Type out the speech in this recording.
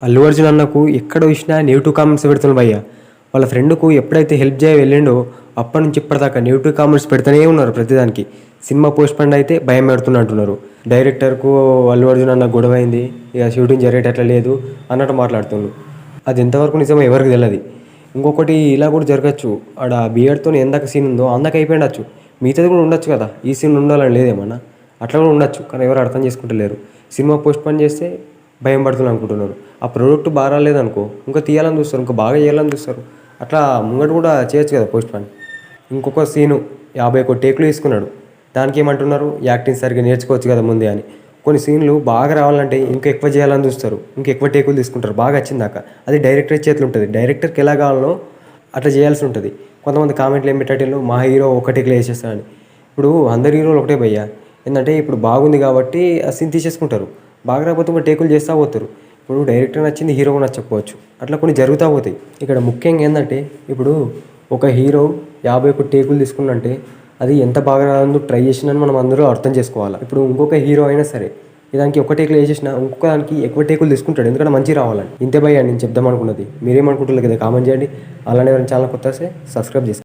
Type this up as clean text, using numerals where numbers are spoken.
అల్లు అర్జున్ అన్నకు ఎక్కడ చూసినా నెగిటివ్ కామెంట్స్ పెడుతున్నాడు భయ్య. వాళ్ళ ఫ్రెండ్‌కు ఎప్పుడైతే హెల్ప్ చేయ వెళ్ళిండో అప్పటి నుంచి ఇప్పటిదాకా నెగిటివ్ కామెంట్స్ పెడుతూనే ఉన్నారు ప్రతిదానికి. సినిమా పోస్ట్‌పోన్ అయితే భయం పెడుతున్నా అంటున్నారు. డైరెక్టర్‌కు అల్లు అర్జున్ అన్నకు గొడవ అయింది. ఇక షూటింగ్ జరిగేటట్లా లేదు అన్నట్టు మాట్లాడుతుండు. అది ఎంతవరకు నిజమో ఎవరికి తెలవది. ఇంకొకటి ఇలా కూడా జరగచ్చు. ఆడ బియర్డ్‌తోని ఎందాక సీన్ ఉందో అందాక అయిపోయిండొచ్చు. మిగతాది కూడా ఉండొచ్చు కదా! ఈ సీన్ ఉండాలని లేదేమన్నా? అట్లా కూడా ఉండొచ్చు. కానీ ఎవరు అర్థం చేసుకుంటలేరు. సినిమా పోస్ట్‌పోన్ చేస్తే భయం పడుతుంది అనుకుంటున్నారు. ఆ ప్రొడక్ట్ బాగా రాలేదనుకో ఇంకా తీయాలని చూస్తారు. ఇంకా బాగా చేయాలని చూస్తారు. అట్లా ముంగట కూడా చేయొచ్చు కదా పోస్ట్‌పోన్. ఇంకొక సీను 51 టేకులు తీసుకున్నాడు. దానికి ఏమంటున్నారు? యాక్టింగ్ సరిగ్గా నేర్చుకోవచ్చు కదా ముందే అని. కొన్ని సీన్‌లు బాగా రావాలంటే ఇంకా ఎక్కువ చేయాలని చూస్తారు. ఇంకా ఎక్కువ టేకులు తీసుకుంటారు బాగా వచ్చిందాక. అది డైరెక్టర్ చేతిలో ఉంటుంది. డైరెక్టర్‌కి ఎలా కావాలో అట్లా చేయాల్సి ఉంటుంది. కొంతమంది కామెంట్లు ఏం పెట్టేటోళ్ళు మా హీరో ఒక టేక్‌లో చేసేస్తాడని. ఇప్పుడు అందరు హీరోలు ఒకటే భయ్యా. ఏందంటే ఇప్పుడు బాగుంది కాబట్టి ఆ సీన్ తీసేసుకుంటారు. బాగా రాకపోతే ఇంకో టేకులు చేస్తా పోతారు. ఇప్పుడు డైరెక్టర్ నచ్చింది హీరోకి నచ్చకపోవచ్చు. అట్లా కొన్ని జరుగుతూ పోతాయి. ఇక్కడ ముఖ్యంగా ఏందంటే ఇప్పుడు ఒక హీరో 51 టేకులు తీసుకున్నంటే అది ఎంత బాగా రావాలని ట్రై చేసిందని మనం అందరూ అర్థం చేసుకోవాలి. ఇప్పుడు ఇంకొక హీరో అయినా సరే దానికి ఒక టేకులో వేసేసినా ఇంకొక దానికి ఎక్కువ టేకులు తీసుకుంటాడు. ఎందుకంటే మంచిగా రావాలని. ఇంతే భయ్యా నేను చెప్దాం అనుకున్నది. మీరేమనుకుంటున్నారు కదా కామెంట్ చేయండి. అలానే ఎవరైనా ఛానల్ కొత్త వస్తే సబ్స్క్రైబ్ చేసుకోండి.